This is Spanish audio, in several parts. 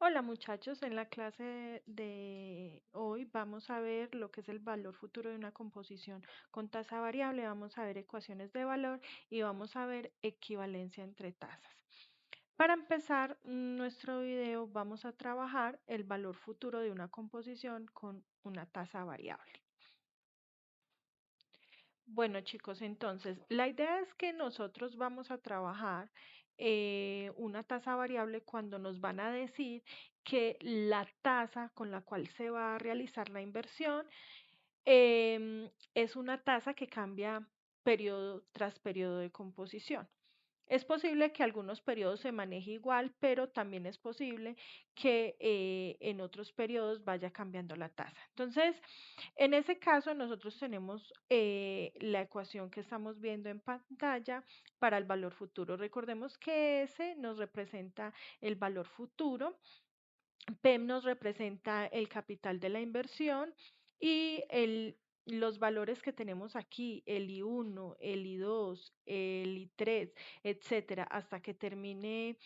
Hola muchachos, en la clase de hoy vamos a ver lo que es el valor futuro de una composición con tasa variable, vamos a ver ecuaciones de valor y vamos a ver equivalencia entre tasas. Para empezar nuestro video vamos a trabajar el valor futuro de una composición con una tasa variable. Bueno, chicos, entonces la idea es que nosotros vamos a trabajar una tasa variable cuando nos van a decir que la tasa con la cual se va a realizar la inversión es una tasa que cambia periodo tras periodo de composición. Es posible que algunos periodos se maneje igual, pero también es posible que en otros periodos vaya cambiando la tasa. Entonces, en ese caso, nosotros tenemos la ecuación que estamos viendo en pantalla para el valor futuro. Recordemos que S nos representa el valor futuro, P nos representa el capital de la inversión y los valores que tenemos aquí, el I1, el I2, el I3, etcétera, hasta que termine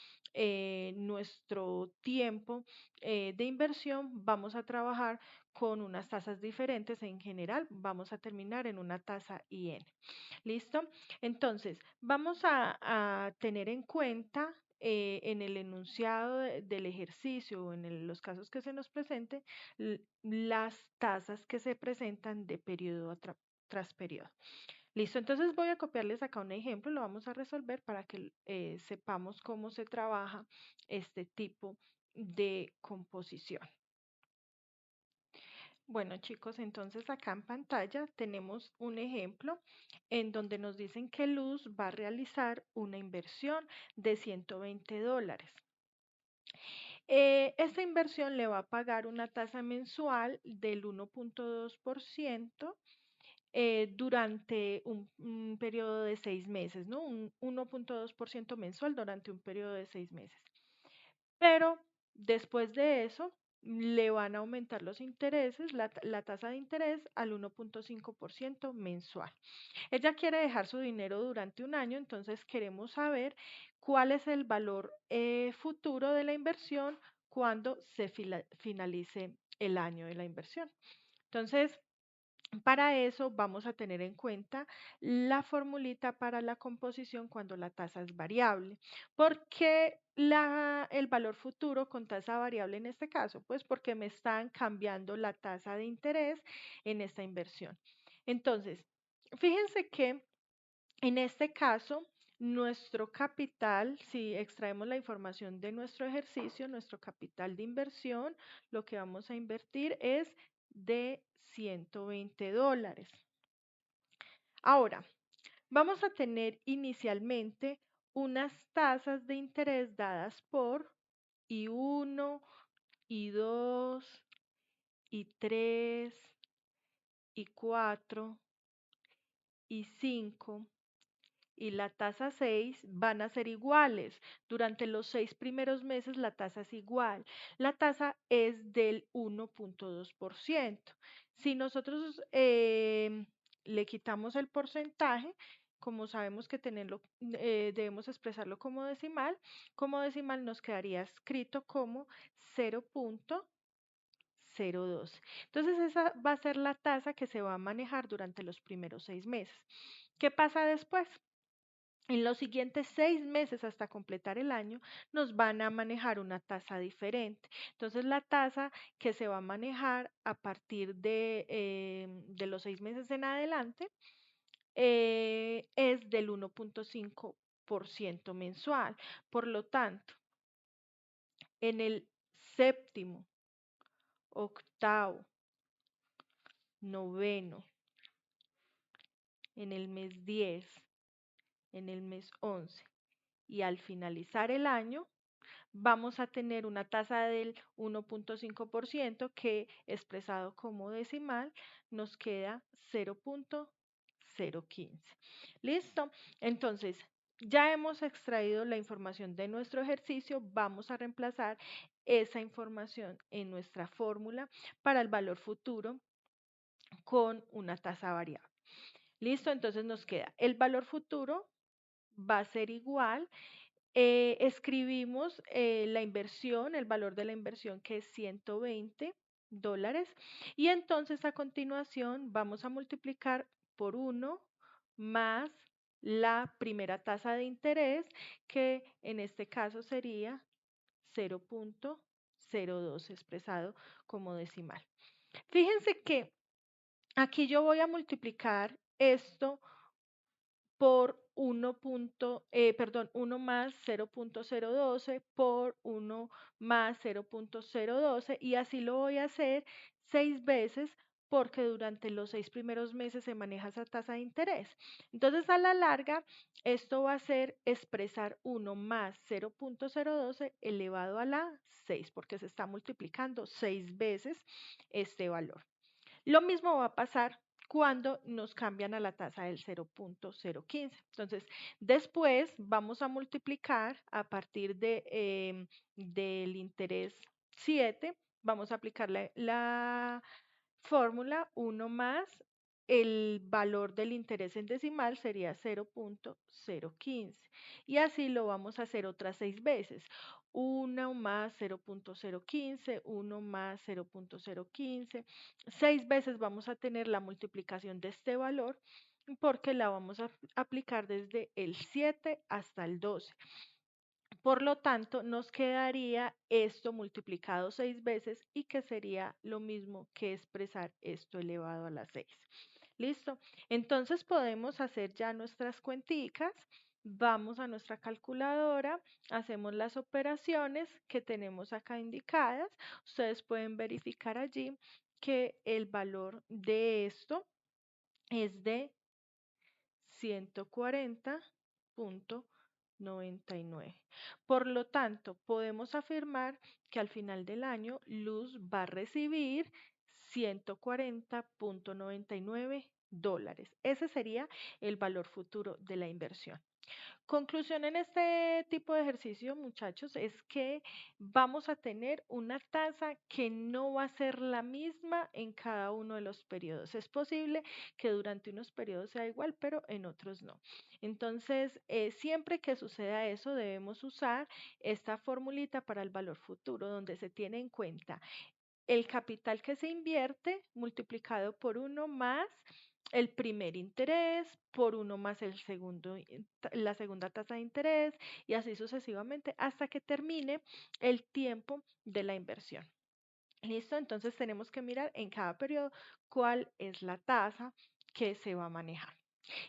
nuestro tiempo de inversión, vamos a trabajar con unas tasas diferentes. En general, vamos a terminar en una tasa IN. ¿Listo? Entonces, vamos a tener en cuenta en el enunciado del ejercicio o en los casos que se nos presente, las tasas que se presentan de periodo tras periodo. Listo, entonces voy a copiarles acá un ejemplo, lo vamos a resolver para que sepamos cómo se trabaja este tipo de composición. Bueno, chicos, entonces acá en pantalla tenemos un ejemplo en donde nos dicen que Luz va a realizar una inversión de $120. Esta inversión le va a pagar una tasa mensual del 1.2% durante un periodo de 6 meses, ¿no? Un 1.2% mensual durante un periodo de 6 meses. Pero después de eso, le van a aumentar los intereses, la tasa de interés al 1.5% mensual. Ella quiere dejar su dinero durante un año, entonces queremos saber cuál es el valor futuro de la inversión cuando se finalice el año de la inversión. Entonces, para eso vamos a tener en cuenta la formulita para la composición cuando la tasa es variable. ¿Por qué el valor futuro con tasa variable en este caso? Pues porque me están cambiando la tasa de interés en esta inversión. Entonces, fíjense que en este caso, nuestro capital, si extraemos la información de nuestro ejercicio, nuestro capital de inversión, lo que vamos a invertir es de $120. Ahora, vamos a tener inicialmente unas tasas de interés dadas por I1, I2, I3, I4, I5 y la tasa 6 van a ser iguales. Durante los 6 primeros meses la tasa es igual. La tasa es del 1.2%. Si nosotros le quitamos el porcentaje, como sabemos que debemos expresarlo como decimal nos quedaría escrito como 0.02. Entonces esa va a ser la tasa que se va a manejar durante los primeros 6 meses. ¿Qué pasa después? En los siguientes 6 meses hasta completar el año nos van a manejar una tasa diferente. Entonces la tasa que se va a manejar a partir de los 6 meses en adelante es del 1.5% mensual. Por lo tanto, en el séptimo, octavo, noveno, en el mes 10, en el mes 11 y al finalizar el año, vamos a tener una tasa del 1.5% que expresado como decimal nos queda 0.015. ¿Listo? Entonces, ya hemos extraído la información de nuestro ejercicio, vamos a reemplazar esa información en nuestra fórmula para el valor futuro con una tasa variable. ¿Listo? Entonces nos queda el valor futuro va a ser igual escribimos la inversión, el valor de la inversión que es $120 y entonces a continuación vamos a multiplicar por 1 más la primera tasa de interés que en este caso sería 0,02 expresado como decimal. Fíjense que aquí yo voy a multiplicar esto por 1 más 0,012 por 1 más 0,012 y así lo voy a hacer 6 veces porque durante los 6 primeros meses se maneja esa tasa de interés. Entonces, a la larga, esto va a ser expresar 1 más 0,012 elevado a la 6 porque se está multiplicando 6 veces este valor. Lo mismo va a pasar cuando nos cambian a la tasa del 0,015. Entonces, después vamos a multiplicar a partir del interés 7, vamos a aplicar la fórmula 1 más el valor del interés en decimal sería 0,015. Y así lo vamos a hacer otras 6 veces. 1 más 0,015, 1 más 0,015. 6 veces vamos a tener la multiplicación de este valor porque la vamos a aplicar desde el 7 hasta el 12. Por lo tanto, nos quedaría esto multiplicado 6 veces y que sería lo mismo que expresar esto elevado a la 6. ¿Listo? Entonces podemos hacer ya nuestras cuenticas. Vamos a nuestra calculadora, hacemos las operaciones que tenemos acá indicadas. Ustedes pueden verificar allí que el valor de esto es de 140,99. Por lo tanto, podemos afirmar que al final del año Luz va a recibir 140,99 dólares. Ese sería el valor futuro de la inversión. Conclusión en este tipo de ejercicio, muchachos, es que vamos a tener una tasa que no va a ser la misma en cada uno de los periodos. Es posible que durante unos periodos sea igual, pero en otros no. Entonces, siempre que suceda eso, debemos usar esta formulita para el valor futuro, donde se tiene en cuenta el capital que se invierte multiplicado por 1 más el primer interés, por 1 más la segunda tasa de interés y así sucesivamente hasta que termine el tiempo de la inversión. ¿Listo? Entonces tenemos que mirar en cada periodo cuál es la tasa que se va a manejar.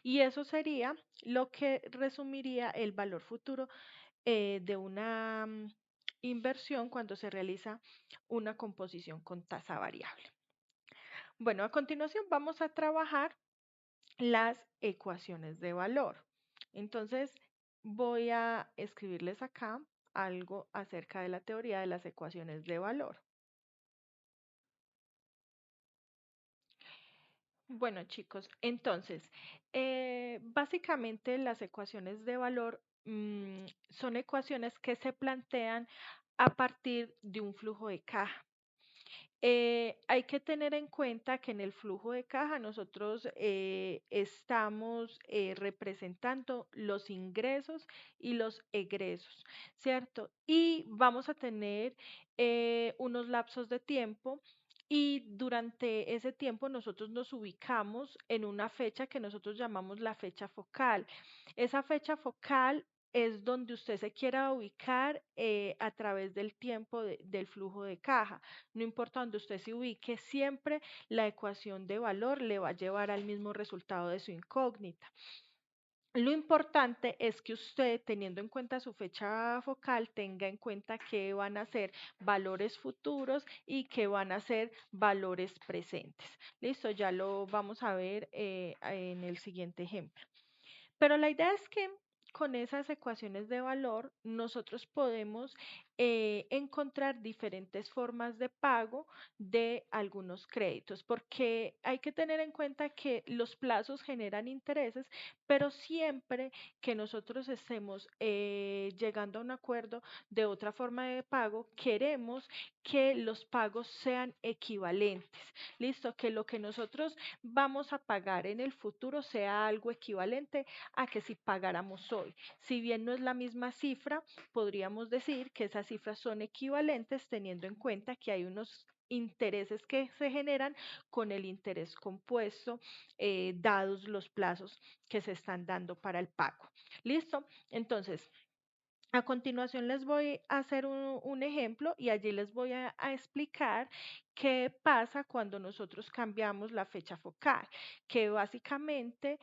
Y eso sería lo que resumiría el valor futuro de una inversión cuando se realiza una composición con tasa variable. Bueno, a continuación vamos a trabajar las ecuaciones de valor. Entonces, voy a escribirles acá algo acerca de la teoría de las ecuaciones de valor. Bueno, chicos, entonces, básicamente las ecuaciones de valor son ecuaciones que se plantean a partir de un flujo de caja. Hay que tener en cuenta que en el flujo de caja nosotros estamos representando los ingresos y los egresos, ¿cierto? Y vamos a tener unos lapsos de tiempo y durante ese tiempo nosotros nos ubicamos en una fecha que nosotros llamamos la fecha focal. Esa fecha focal es donde usted se quiera ubicar a través del tiempo del flujo de caja. No importa donde usted se ubique, siempre la ecuación de valor le va a llevar al mismo resultado de su incógnita. Lo importante es que usted, teniendo en cuenta su fecha focal, tenga en cuenta que van a ser valores futuros y que van a ser valores presentes. Listo, ya lo vamos a ver en el siguiente ejemplo. Pero la idea es que con esas ecuaciones de valor nosotros podemos encontrar diferentes formas de pago de algunos créditos, porque hay que tener en cuenta que los plazos generan intereses, pero siempre que nosotros estemos llegando a un acuerdo de otra forma de pago, queremos que los pagos sean equivalentes. Listo, que lo que nosotros vamos a pagar en el futuro sea algo equivalente a que si pagáramos hoy. Si bien no es la misma cifra, podríamos decir que esas cifras son equivalentes teniendo en cuenta que hay unos intereses que se generan con el interés compuesto, dados los plazos que se están dando para el pago. ¿Listo? Entonces, a continuación les voy a hacer un ejemplo y allí les voy a explicar qué pasa cuando nosotros cambiamos la fecha focal, que básicamente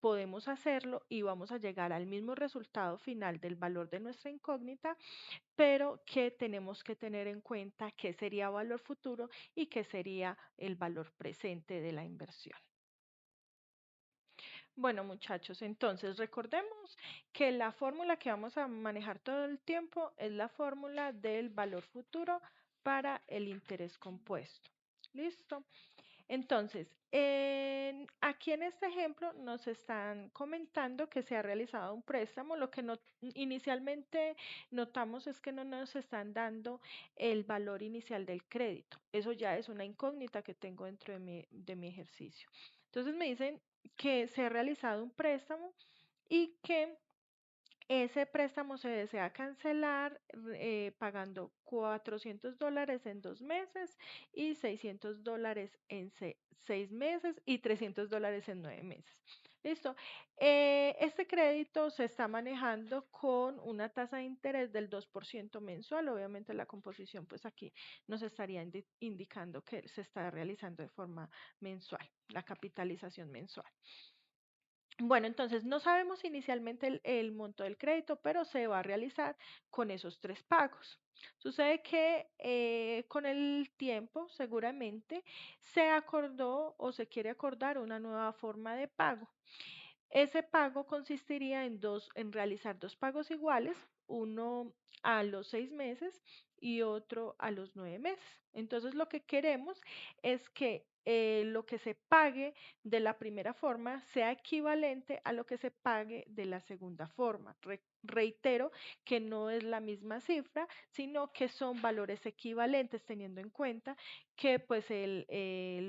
podemos hacerlo y vamos a llegar al mismo resultado final del valor de nuestra incógnita, pero que tenemos que tener en cuenta qué sería valor futuro y qué sería el valor presente de la inversión. Bueno, muchachos, entonces recordemos que la fórmula que vamos a manejar todo el tiempo es la fórmula del valor futuro para el interés compuesto. ¿Listo? Entonces, aquí en este ejemplo nos están comentando que se ha realizado un préstamo. Lo que inicialmente notamos es que no nos están dando el valor inicial del crédito. Eso ya es una incógnita que tengo dentro de mi ejercicio. Entonces me dicen que se ha realizado un préstamo y que ese préstamo se desea cancelar pagando $400 en 2 meses y $600 en 6 meses y $300 en 9 meses. ¿Listo? Este crédito se está manejando con una tasa de interés del 2% mensual. Obviamente la composición, pues aquí nos estaría indicando que se está realizando de forma mensual, la capitalización mensual. Bueno, entonces no sabemos inicialmente el monto del crédito, pero se va a realizar con esos tres pagos. Sucede que con el tiempo seguramente se acordó o se quiere acordar una nueva forma de pago. Ese pago consistiría en realizar dos pagos iguales, uno a los 6 meses y otro a los 9 meses. Entonces, lo que queremos es que lo que se pague de la primera forma sea equivalente a lo que se pague de la segunda forma. Reitero que no es la misma cifra, sino que son valores equivalentes teniendo en cuenta que pues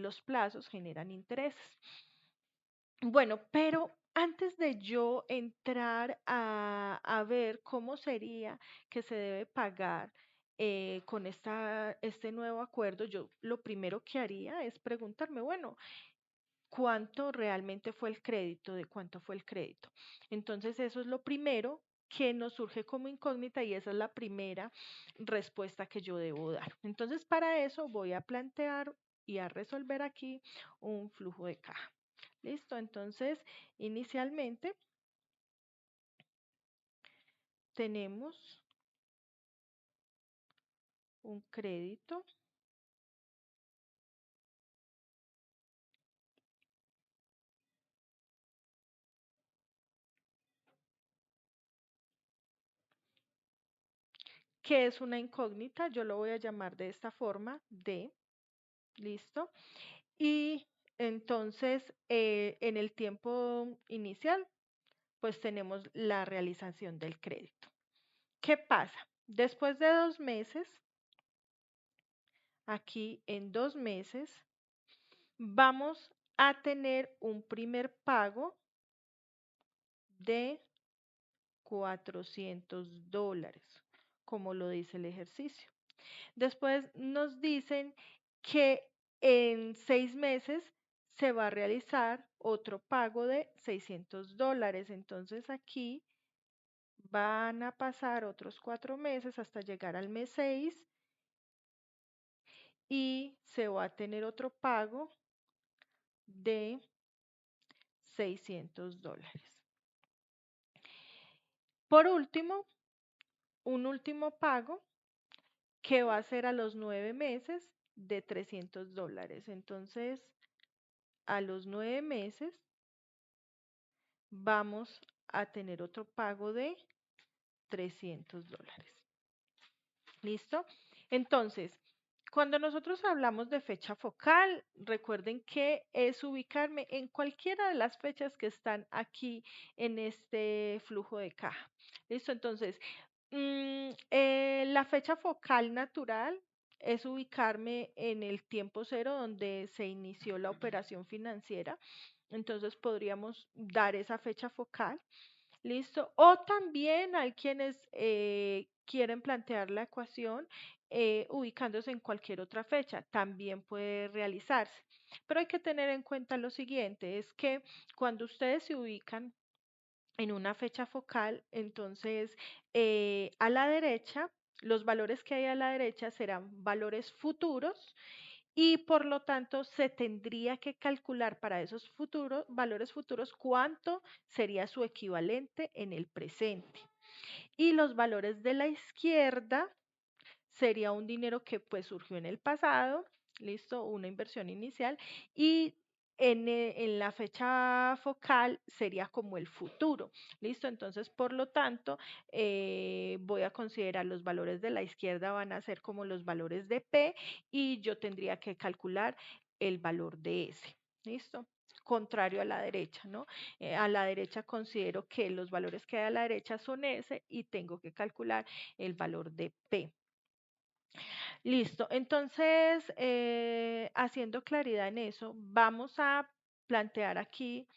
los plazos generan intereses. Bueno, pero antes de yo entrar a ver cómo sería que se debe pagar con este nuevo acuerdo, yo lo primero que haría es preguntarme, bueno, ¿cuánto realmente fue el crédito? ¿De cuánto fue el crédito? Entonces, eso es lo primero que nos surge como incógnita y esa es la primera respuesta que yo debo dar. Entonces, para eso voy a plantear y a resolver aquí un flujo de caja. Listo, entonces inicialmente tenemos un crédito que es una incógnita, yo lo voy a llamar de esta forma, D, listo. Y entonces en el tiempo inicial, pues tenemos la realización del crédito. ¿Qué pasa? Después de 2 meses, aquí en 2 meses, vamos a tener un primer pago de $400, como lo dice el ejercicio. Después nos dicen que en 6 meses se va a realizar otro pago de $600. Entonces aquí van a pasar otros 4 meses hasta llegar al mes 6 y se va a tener otro pago de $600. Por último, un último pago que va a ser a los 9 meses de $300. Entonces, a los 9 meses vamos a tener otro pago de $300. ¿Listo? Entonces, cuando nosotros hablamos de fecha focal, recuerden que es ubicarme en cualquiera de las fechas que están aquí en este flujo de caja. ¿Listo? Entonces, la fecha focal natural es ubicarme en el tiempo cero donde se inició la operación financiera. Entonces podríamos dar esa fecha focal. ¿Listo? O también hay quienes quieren plantear la ecuación ubicándose en cualquier otra fecha. También puede realizarse. Pero hay que tener en cuenta lo siguiente, es que cuando ustedes se ubican en una fecha focal, entonces a la derecha, los valores que hay a la derecha serán valores futuros y por lo tanto se tendría que calcular para esos futuros, valores futuros cuánto sería su equivalente en el presente. Y los valores de la izquierda sería un dinero que pues surgió en el pasado, listo, una inversión inicial y en la fecha focal sería como el futuro, listo. Entonces, por lo tanto, voy a considerar los valores de la izquierda van a ser como los valores de P y yo tendría que calcular el valor de S, listo. Contrario a la derecha, ¿no? A la derecha considero que los valores que hay a la derecha son S y tengo que calcular el valor de P. Listo. Entonces, haciendo claridad en eso, vamos a plantear aquí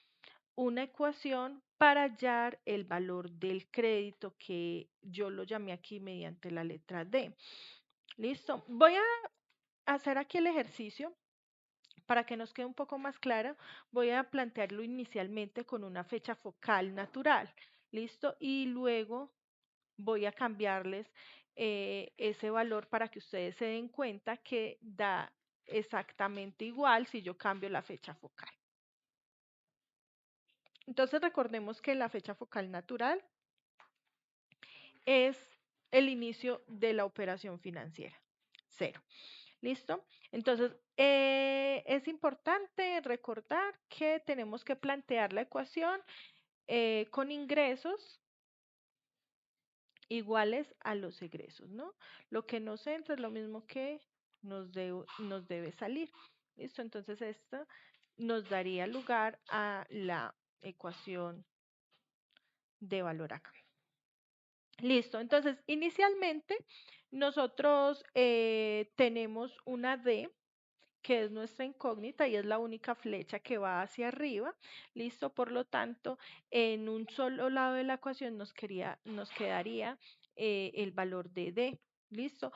una ecuación para hallar el valor del crédito que yo lo llamé aquí mediante la letra D. Listo. Voy a hacer aquí el ejercicio para que nos quede un poco más clara. Voy a plantearlo inicialmente con una fecha focal natural. Listo. Y luego voy a cambiarles ese valor para que ustedes se den cuenta que da exactamente igual si yo cambio la fecha focal. Entonces recordemos que la fecha focal natural es el inicio de la operación financiera, cero. ¿Listo? Entonces, es importante recordar que tenemos que plantear la ecuación con ingresos iguales a los egresos, ¿no? Lo que nos entra es lo mismo que nos debe salir. ¿Listo? Entonces, esto nos daría lugar a la ecuación de valor acá. Listo. Entonces, inicialmente nosotros tenemos una D que es nuestra incógnita y es la única flecha que va hacia arriba. Listo, por lo tanto, en un solo lado de la ecuación nos quedaría el valor de D. Listo.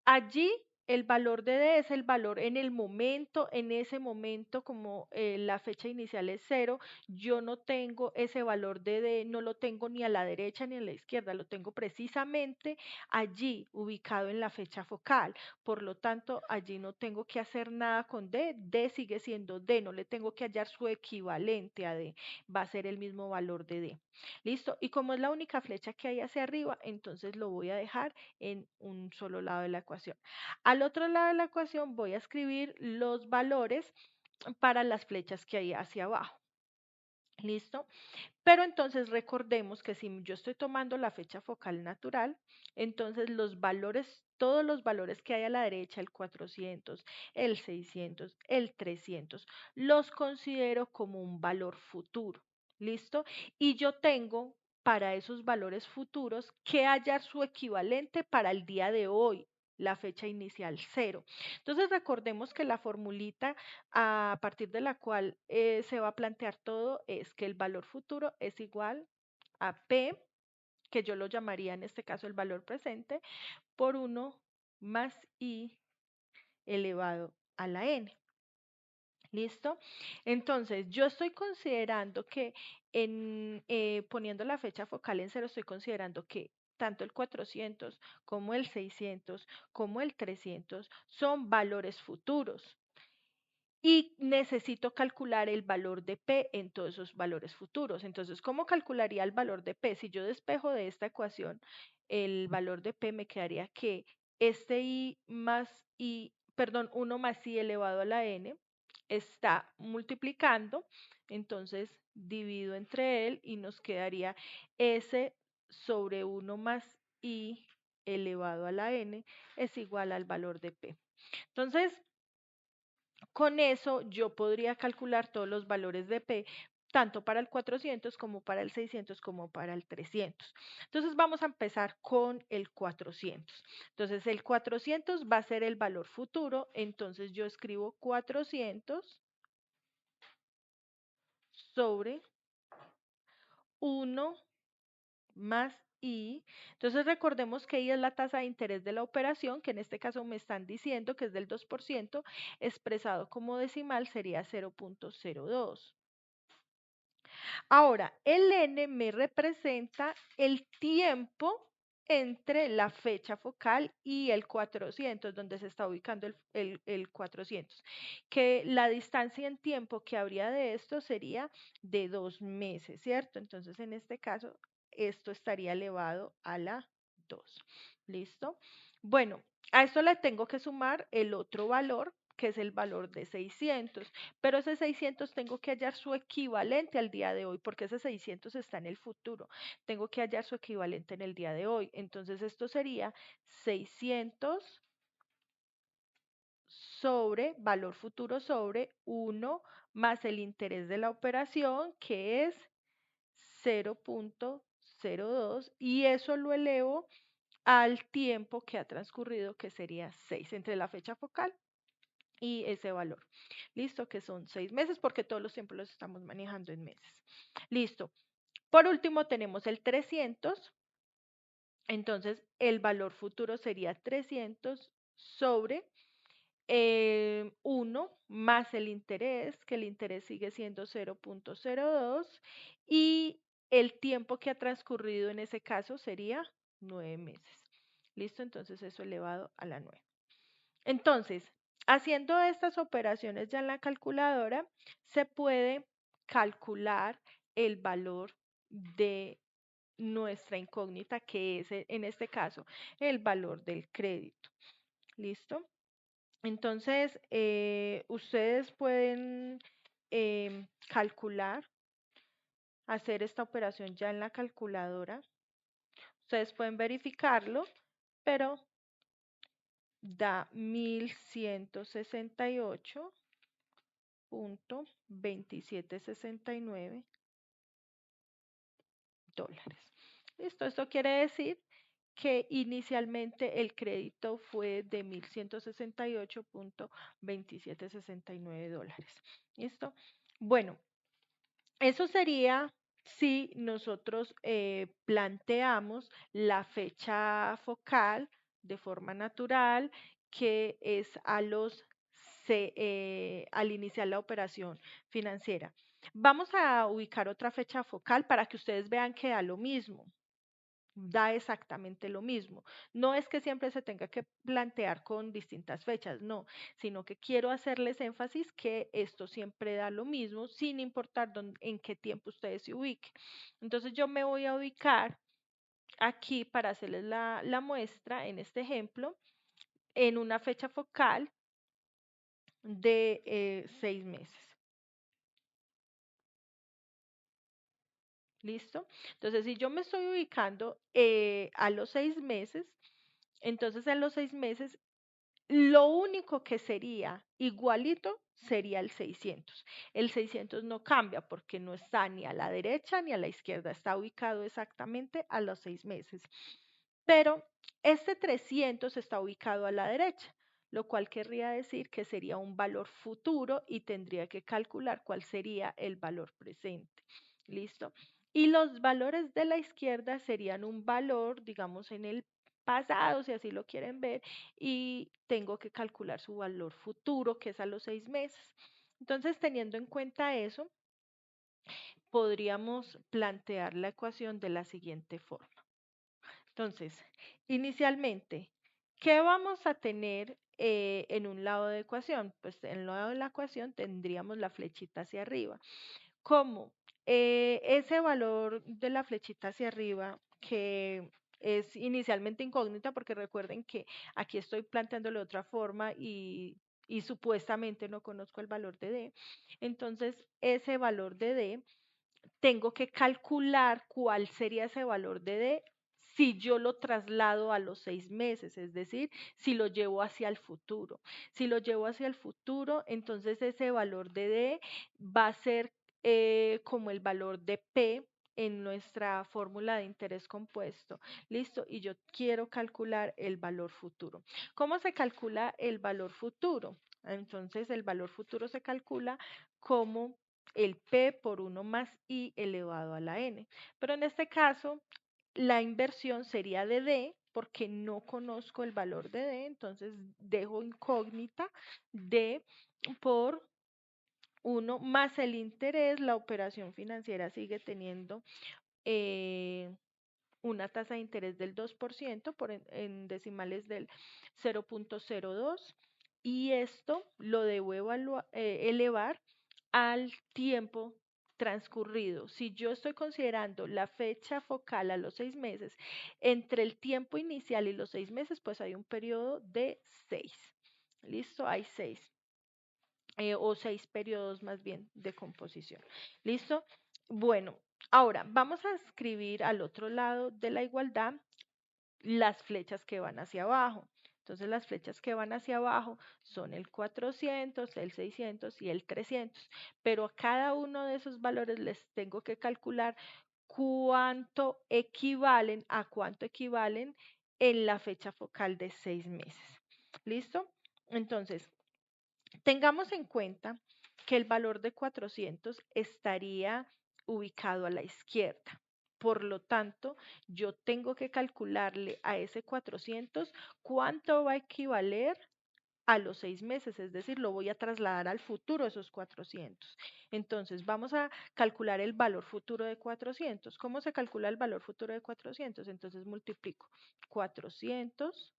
Allí el valor de D es el valor en el momento, en ese momento, como la fecha inicial es cero, yo no tengo ese valor de D, no lo tengo ni a la derecha ni a la izquierda, lo tengo precisamente allí, ubicado en la fecha focal. Por lo tanto, allí no tengo que hacer nada con D, D sigue siendo D, no le tengo que hallar su equivalente a D, va a ser el mismo valor de D. ¿Listo? Y como es la única flecha que hay hacia arriba, entonces lo voy a dejar en un solo lado de la ecuación. Al otro lado de la ecuación voy a escribir los valores para las flechas que hay hacia abajo. ¿Listo? Pero entonces recordemos que si yo estoy tomando la fecha focal natural, entonces los valores, todos los valores que hay a la derecha, el 400, el 600, el 300, los considero como un valor futuro. ¿Listo? Y yo tengo para esos valores futuros que hallar su equivalente para el día de hoy, la fecha inicial cero. Entonces recordemos que la formulita a partir de la cual se va a plantear todo es que el valor futuro es igual a P, que yo lo llamaría en este caso el valor presente, por 1 más I elevado a la N. ¿Listo? Entonces, yo estoy considerando que poniendo la fecha focal en cero, estoy considerando que tanto el 400 como el 600 como el 300 son valores futuros y necesito calcular el valor de P en todos esos valores futuros. Entonces, ¿cómo calcularía el valor de P? Si yo despejo de esta ecuación, el valor de P me quedaría que este I más I, perdón, 1 más I elevado a la N está multiplicando, entonces divido entre él y nos quedaría S sobre 1 más I elevado a la n es igual al valor de P. Entonces, con eso yo podría calcular todos los valores de P, tanto para el 400 como para el 600 como para el 300. Entonces vamos a empezar con el 400. Entonces el 400 va a ser el valor futuro, entonces yo escribo 400 sobre 1 más I. Entonces recordemos que I es la tasa de interés de la operación, que en este caso me están diciendo que es del 2%, expresado como decimal sería 0.02. Ahora, el n me representa el tiempo entre la fecha focal y el 400, donde se está ubicando el 400, que la distancia en tiempo que habría de esto sería de 2 meses, ¿cierto? Entonces, en este caso, esto estaría elevado a la 2. ¿Listo? Bueno, a esto le tengo que sumar el otro valor, que es el valor de 600, pero ese 600 tengo que hallar su equivalente al día de hoy, porque ese 600 está en el futuro. Tengo que hallar su equivalente en el día de hoy. Entonces esto sería 600 sobre valor futuro sobre 1 más el interés de la operación, que es 0.02, y eso lo elevo al tiempo que ha transcurrido, que sería 6 entre la fecha focal y ese valor. Listo, que son 6 meses porque todos los tiempos los estamos manejando en meses. Listo. Por último tenemos el 300. Entonces el valor futuro sería 300 sobre 1 más el interés, que el interés sigue siendo 0.02, y el tiempo que ha transcurrido en ese caso sería 9 meses. Listo, entonces eso elevado a la 9. Entonces, haciendo estas operaciones ya en la calculadora, se puede calcular el valor de nuestra incógnita, que es en este caso el valor del crédito. ¿Listo? Entonces, ustedes pueden calcular, hacer esta operación ya en la calculadora. Ustedes pueden verificarlo, pero da 1168.2769 dólares. ¿Listo? Esto quiere decir que inicialmente el crédito fue de 1168.2769 dólares. ¿Listo? Bueno, eso sería si nosotros planteamos la fecha focal de forma natural, que es al iniciar la operación financiera. Vamos a ubicar otra fecha focal para que ustedes vean que da lo mismo, da exactamente lo mismo. No es que siempre se tenga que plantear con distintas fechas, no, sino que quiero hacerles énfasis que esto siempre da lo mismo, sin importar en qué tiempo ustedes se ubiquen. Entonces yo me voy a ubicar aquí para hacerles la muestra en este ejemplo en una fecha focal de 6 meses. ¿Listo? Entonces, si yo me estoy ubicando a los 6 meses, entonces en los 6 meses lo único que sería igualito sería el 600. El 600 no cambia porque no está ni a la derecha ni a la izquierda, está ubicado exactamente a los 6 meses. Pero este 300 está ubicado a la derecha, lo cual querría decir que sería un valor futuro y tendría que calcular cuál sería el valor presente. ¿Listo? Y los valores de la izquierda serían un valor, digamos, en el pasado, si así lo quieren ver, y tengo que calcular su valor futuro, que es a los 6 meses. Entonces, teniendo en cuenta eso, podríamos plantear la ecuación de la siguiente forma. Entonces, inicialmente, ¿qué vamos a tener en un lado de ecuación? Pues en el lado de la ecuación tendríamos la flechita hacia arriba. ¿Cómo? Ese valor de la flechita hacia arriba, que es inicialmente incógnita, porque recuerden que aquí estoy planteándolo de otra forma y supuestamente no conozco el valor de D. Entonces, ese valor de D, tengo que calcular cuál sería ese valor de D si yo lo traslado a los 6 meses, es decir, si lo llevo hacia el futuro. Si lo llevo hacia el futuro, entonces ese valor de D va a ser como el valor de P en nuestra fórmula de interés compuesto. ¿Listo? Y yo quiero calcular el valor futuro. ¿Cómo se calcula el valor futuro? Entonces, el valor futuro se calcula como el P por 1 más I elevado a la N. Pero en este caso, la inversión sería de D porque no conozco el valor de D, entonces dejo incógnita D por 1 más el interés. La operación financiera sigue teniendo eh, una tasa de interés del 2% en decimales del 0.02 y esto lo debo elevar al tiempo transcurrido. Si yo estoy considerando la fecha focal a los 6 meses, entre el tiempo inicial y los 6 meses, pues hay un periodo de 6. ¿Listo? Hay 6 o 6 periodos más bien de composición. ¿Listo? Bueno, ahora vamos a escribir al otro lado de la igualdad las flechas que van hacia abajo. Entonces las flechas que van hacia abajo son el 400, el 600 y el 300. Pero a cada uno de esos valores les tengo que calcular a cuánto equivalen en la fecha focal de 6 meses. ¿Listo? Entonces, tengamos en cuenta que el valor de 400 estaría ubicado a la izquierda. Por lo tanto, yo tengo que calcularle a ese 400 cuánto va a equivaler a los 6 meses, es decir, lo voy a trasladar al futuro esos 400. Entonces, vamos a calcular el valor futuro de 400. ¿Cómo se calcula el valor futuro de 400? Entonces, multiplico 400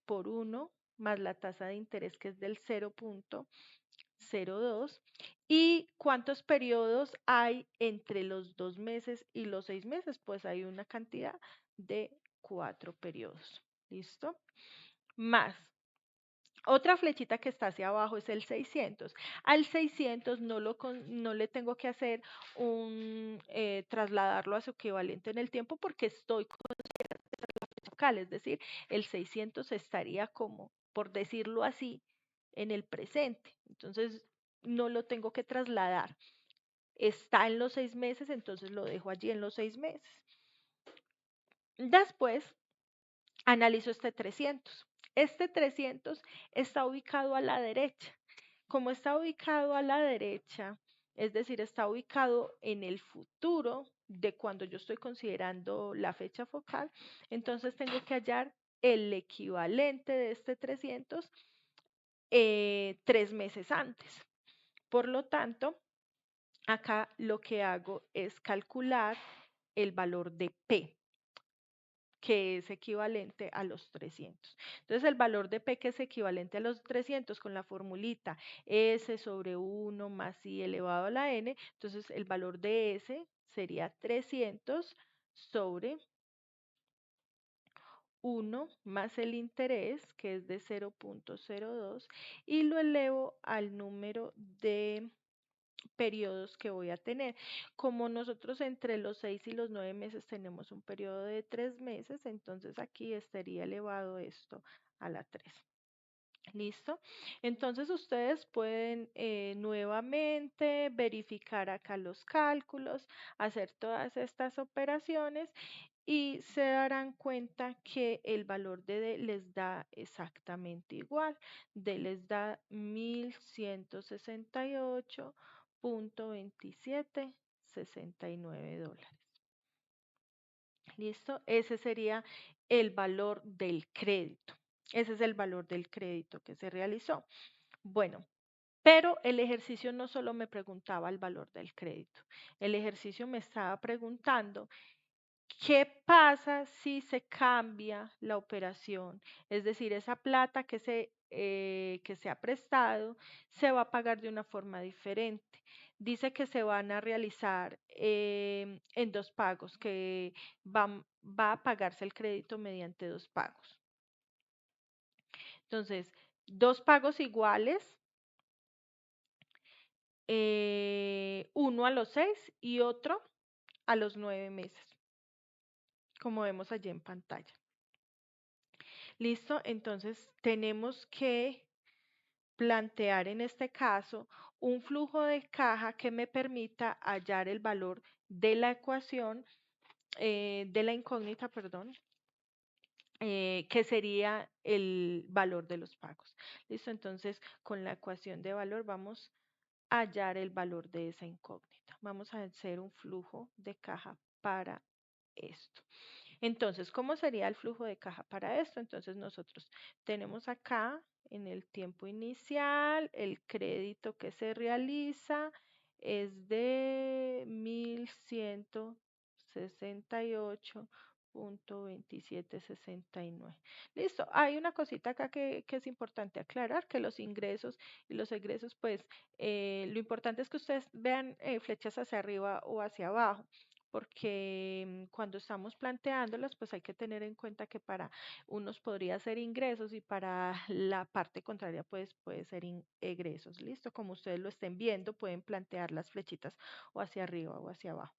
por 1 más la tasa de interés que es del 0.02. ¿Y cuántos periodos hay entre los 2 meses y los 6 meses? Pues hay una cantidad de 4 periodos. ¿Listo? Más. Otra flechita que está hacia abajo es el 600. Al 600 no le tengo que hacer trasladarlo a su equivalente en el tiempo porque estoy local, es decir, el 600 estaría como, por decirlo así, en el presente. Entonces, no lo tengo que trasladar. Está en los 6 meses, entonces lo dejo allí en los 6 meses. Después, analizo este 300. Este 300 está ubicado a la derecha. Como está ubicado a la derecha, es decir, está ubicado en el futuro de cuando yo estoy considerando la fecha focal, entonces tengo que hallar el equivalente de este 300 3 meses antes. Por lo tanto, acá lo que hago es calcular el valor de P, que es equivalente a los 300. Entonces, el valor de P que es equivalente a los 300 con la formulita S sobre 1 más I elevado a la N, entonces el valor de S sería 300 sobre 1 más el interés, que es de 0.02, y lo elevo al número de periodos que voy a tener. Como nosotros entre los 6 y los 9 meses tenemos un periodo de 3 meses, entonces aquí estaría elevado esto a la 3. ¿Listo? Entonces ustedes pueden nuevamente verificar acá los cálculos, hacer todas estas operaciones y se darán cuenta que el valor de D les da exactamente igual. D les da 1.168.2769 dólares. ¿Listo? Ese sería el valor del crédito. Ese es el valor del crédito que se realizó. Bueno, pero el ejercicio no solo me preguntaba el valor del crédito, el ejercicio me estaba preguntando qué pasa si se cambia la operación, es decir, esa plata que se ha prestado se va a pagar de una forma diferente. Dice que se van a realizar en dos pagos, que va a pagarse el crédito mediante dos pagos. Entonces, dos pagos iguales, uno a los 6 y otro a los 9 meses. como vemos allí en pantalla. ¿Listo? Entonces tenemos que plantear en este caso un flujo de caja que me permita hallar el valor de la ecuación, de la incógnita, perdón, que sería el valor de los pagos. ¿Listo? Entonces, con la ecuación de valor vamos a hallar el valor de esa incógnita. Vamos a hacer un flujo de caja para esto. Entonces, ¿cómo sería el flujo de caja para esto? Entonces, nosotros tenemos acá en el tiempo inicial, el crédito que se realiza es de 1168.2769. Listo. Hay una cosita acá que es importante aclarar, que los ingresos y los egresos, pues, lo importante es que ustedes vean flechas hacia arriba o hacia abajo porque cuando estamos planteándolas, pues hay que tener en cuenta que para unos podría ser ingresos y para la parte contraria, pues puede ser egresos. Listo, como ustedes lo estén viendo, pueden plantear las flechitas o hacia arriba o hacia abajo.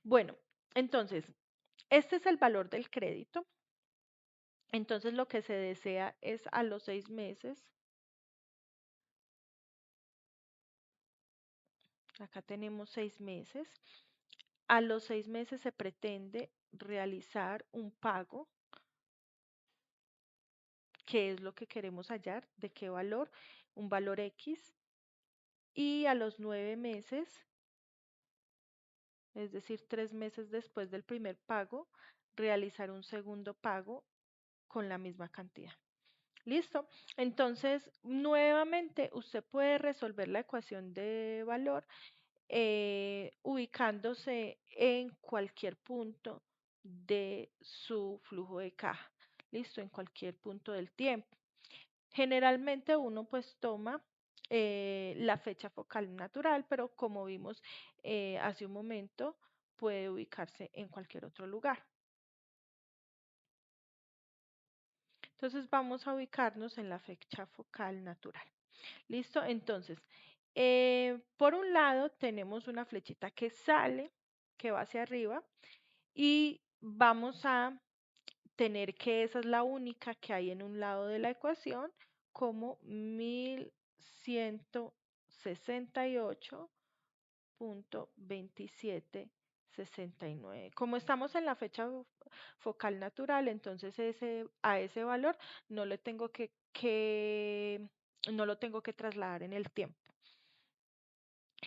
Bueno, entonces, este es el valor del crédito. Entonces, lo que se desea es a los 6 meses. Acá tenemos 6 meses. A los 6 meses se pretende realizar un pago. ¿Qué es lo que queremos hallar? ¿De qué valor? Un valor X. Y a los 9 meses, es decir, 3 meses después del primer pago, realizar un segundo pago con la misma cantidad. ¿Listo? Entonces, nuevamente, usted puede resolver la ecuación de valor ubicándose en cualquier punto de su flujo de caja. ¿Listo? En cualquier punto del tiempo. Generalmente uno pues toma la fecha focal natural, pero como vimos hace un momento, puede ubicarse en cualquier otro lugar. Entonces vamos a ubicarnos en la fecha focal natural. ¿Listo? Entonces, por un lado tenemos una flechita que sale, que va hacia arriba, y vamos a tener que esa es la única que hay en un lado de la ecuación, como 1168.2769. Como estamos en la fecha focal natural, entonces a ese valor no le tengo no lo tengo que trasladar en el tiempo.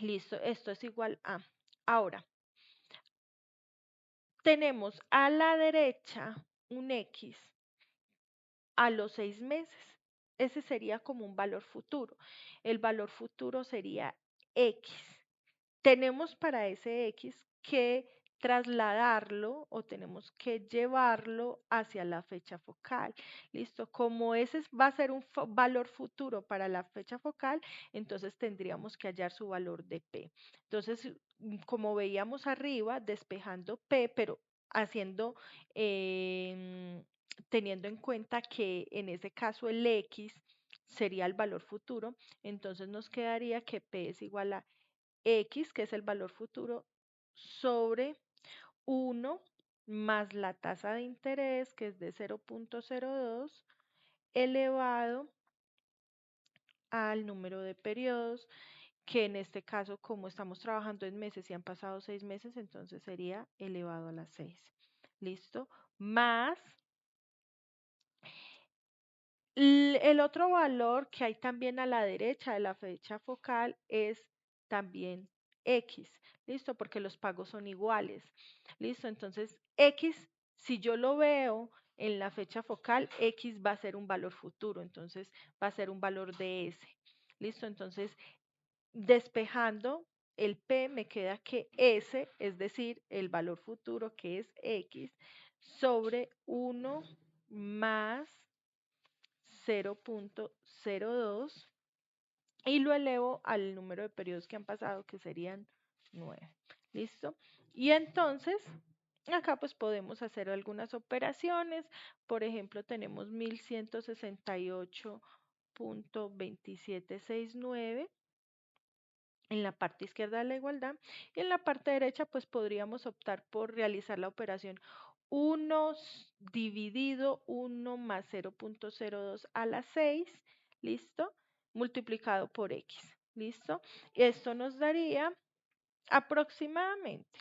Listo, esto es igual a. Ahora, tenemos a la derecha un X a los 6 meses. Ese sería como un valor futuro. El valor futuro sería X. Tenemos para ese X que trasladarlo o tenemos que llevarlo hacia la fecha focal. ¿Listo? Como ese va a ser un valor futuro para la fecha focal, entonces tendríamos que hallar su valor de P. Entonces, como veíamos arriba, despejando P, pero haciendo, teniendo en cuenta que en ese caso el X sería el valor futuro, entonces nos quedaría que P es igual a X, que es el valor futuro, sobre 1 más la tasa de interés, que es de 0.02, elevado al número de periodos, que en este caso, como estamos trabajando en meses y han pasado 6 meses, entonces sería elevado a las 6. ¿Listo? Más el otro valor que hay también a la derecha de la fecha focal es también X, ¿listo? Porque los pagos son iguales, ¿listo? Entonces, X, si yo lo veo en la fecha focal, X va a ser un valor futuro, entonces va a ser un valor de S, ¿listo? Entonces, despejando el P, me queda que S, es decir, el valor futuro que es X, sobre 1 más 0.02 y lo elevo al número de periodos que han pasado, que serían 9. ¿Listo? Y entonces, acá pues podemos hacer algunas operaciones. Por ejemplo, tenemos 1168.2769 en la parte izquierda de la igualdad, y en la parte derecha pues podríamos optar por realizar la operación 1 dividido 1 más 0.02 a la 6, ¿listo? Multiplicado por x, ¿listo? Esto nos daría aproximadamente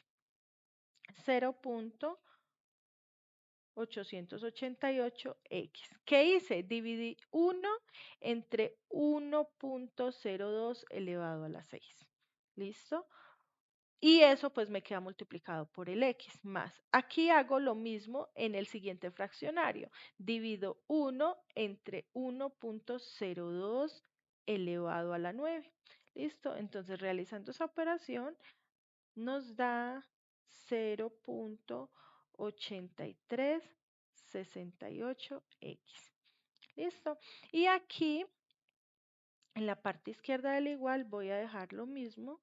0.888x. ¿Qué hice? Dividí 1 entre 1.02 elevado a la 6. ¿Listo? Y eso pues me queda multiplicado por el x más. Aquí hago lo mismo en el siguiente fraccionario. Divido 1 entre 1.02 elevado a la 9. ¿Listo? Entonces realizando esa operación nos da 0.8368x. ¿Listo? Y aquí en la parte izquierda del igual voy a dejar lo mismo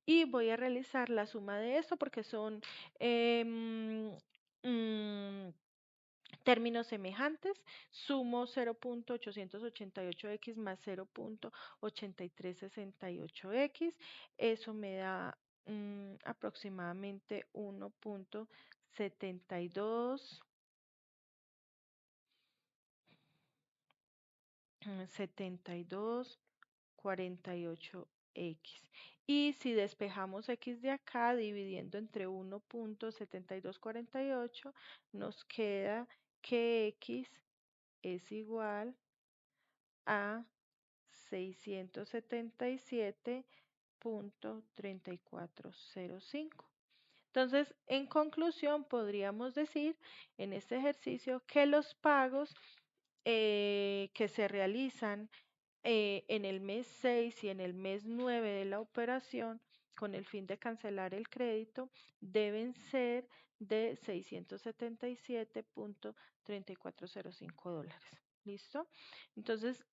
y voy a realizar la suma de esto porque son em, mm, términos semejantes. Sumo 0.888x más 0.8368x. Eso me da aproximadamente 1.72 7248x. Y si despejamos x de acá, dividiendo entre 1.7248, nos queda que x es igual a 677.3405. Entonces, en conclusión, podríamos decir en este ejercicio que los pagos que se realizan en el mes 6 y en el mes 9 de la operación, con el fin de cancelar el crédito, deben ser de 677.3405 dólares. ¿Listo? Entonces,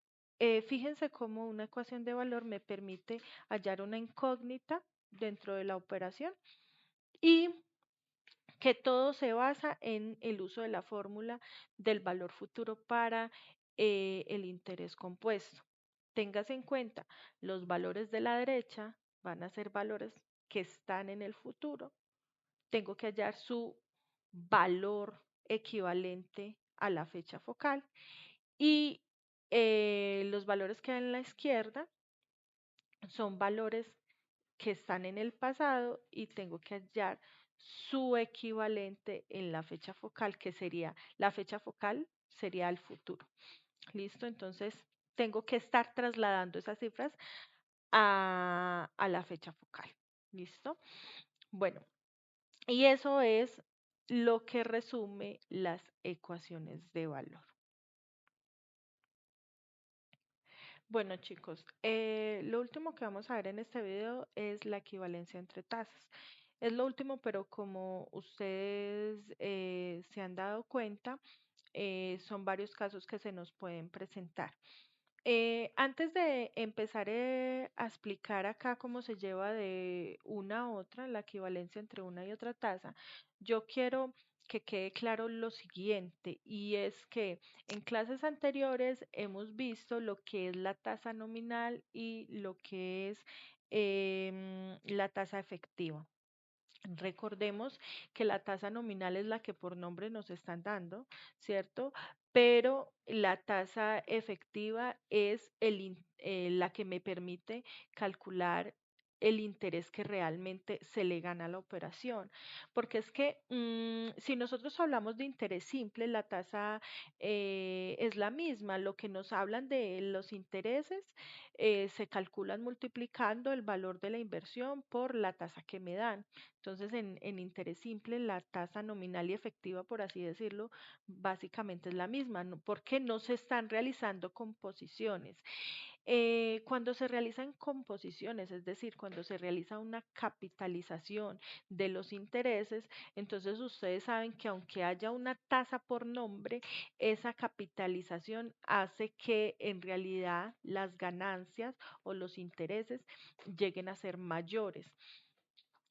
fíjense cómo una ecuación de valor me permite hallar una incógnita dentro de la operación y que todo se basa en el uso de la fórmula del valor futuro para el interés compuesto. Téngase en cuenta, los valores de la derecha van a ser valores que están en el futuro. Tengo que hallar su valor equivalente a la fecha focal y los valores que hay en la izquierda son valores que están en el pasado y tengo que hallar su equivalente en la fecha focal, que sería la fecha focal, sería el futuro. ¿Listo? Entonces, tengo que estar trasladando esas cifras a la fecha focal. ¿Listo? Bueno, y eso es lo que resume las ecuaciones de valor. Bueno chicos, lo último que vamos a ver en este video es la equivalencia entre tasas. Es lo último, pero como ustedes se han dado cuenta, son varios casos que se nos pueden presentar. Antes de empezar a explicar acá cómo se lleva de una a otra, la equivalencia entre una y otra tasa, yo quiero que quede claro lo siguiente, y es que en clases anteriores hemos visto lo que es la tasa nominal y lo que es la tasa efectiva. Recordemos que la tasa nominal es la que por nombre nos están dando, ¿cierto? Pero la tasa efectiva es la que me permite calcular el interés que realmente se le gana a la operación. Porque es que si nosotros hablamos de interés simple, la tasa es la misma. Lo que nos hablan de los intereses se calculan multiplicando el valor de la inversión por la tasa que me dan. Entonces, en interés simple, la tasa nominal y efectiva, por así decirlo, básicamente es la misma, porque no se están realizando composiciones. Cuando se realizan composiciones, es decir, cuando se realiza una capitalización de los intereses, entonces ustedes saben que aunque haya una tasa por nombre, esa capitalización hace que en realidad las ganancias o los intereses lleguen a ser mayores.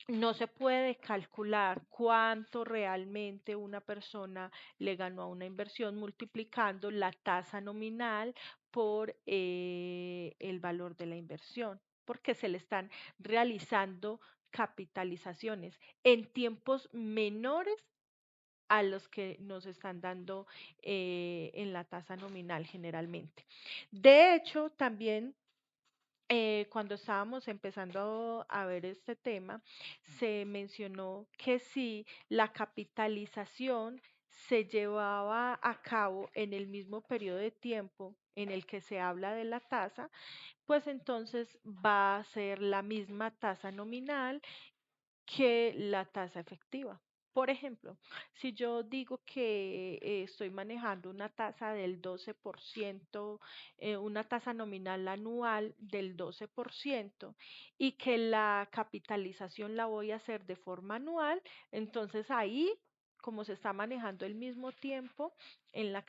No se puede calcular cuánto realmente una persona le ganó a una inversión multiplicando la tasa nominal por el valor de la inversión, porque se le están realizando capitalizaciones en tiempos menores a los que nos están dando en la tasa nominal generalmente. De hecho, también cuando estábamos empezando a ver este tema, se mencionó que si la capitalización se llevaba a cabo en el mismo periodo de tiempo en el que se habla de la tasa, pues entonces va a ser la misma tasa nominal que la tasa efectiva. Por ejemplo, si yo digo que estoy manejando una tasa del 12%, una tasa nominal anual del 12% y que la capitalización la voy a hacer de forma anual, entonces ahí, como se está manejando el mismo tiempo en la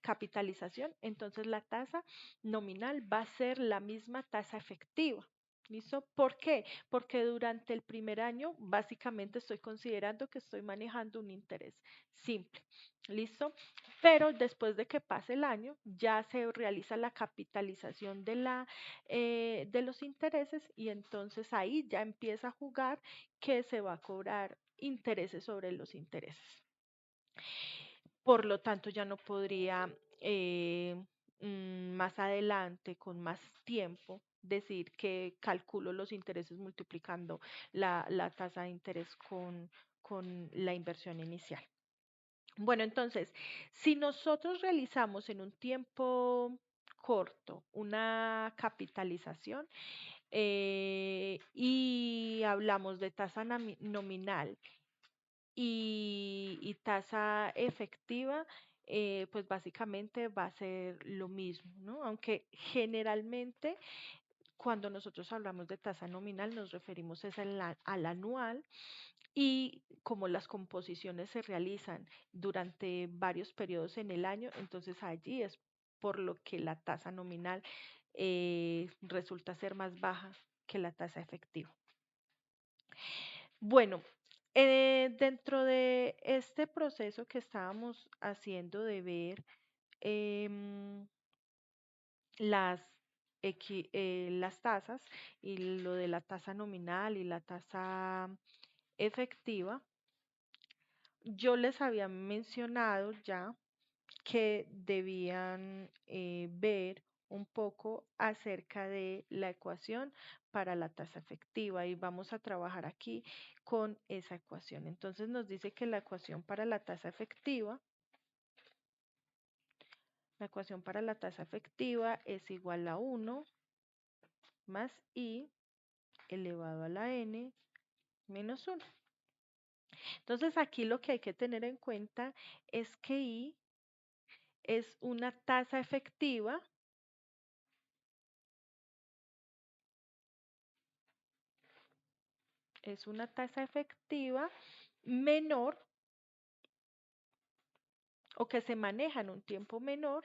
capitalización, entonces la tasa nominal va a ser la misma tasa efectiva. ¿Listo? ¿Por qué? Porque durante el primer año básicamente estoy considerando que estoy manejando un interés simple. ¿Listo? Pero después de que pase el año, ya se realiza la capitalización de los intereses y entonces ahí ya empieza a jugar que se va a cobrar intereses sobre los intereses. Por lo tanto, ya no podría más adelante, con más tiempo, decir que calculo los intereses multiplicando la tasa de interés con la inversión inicial. Bueno, entonces, si nosotros realizamos en un tiempo corto una capitalización y hablamos de tasa nominal y tasa efectiva, pues básicamente va a ser lo mismo, ¿no? Aunque generalmente cuando nosotros hablamos de tasa nominal nos referimos es al anual y como las composiciones se realizan durante varios periodos en el año, entonces allí es por lo que la tasa nominal resulta ser más baja que la tasa efectiva. Bueno, dentro de este proceso que estábamos haciendo de ver em, las, las tasas y lo de la tasa nominal y la tasa efectiva, yo les había mencionado ya que debían ver un poco acerca de la ecuación para la tasa efectiva y vamos a trabajar aquí con esa ecuación. Entonces nos dice que la ecuación para la tasa efectiva es igual a 1 más i elevado a la n menos 1. Entonces aquí lo que hay que tener en cuenta es que i es una tasa efectiva, menor o que se maneja en un tiempo menor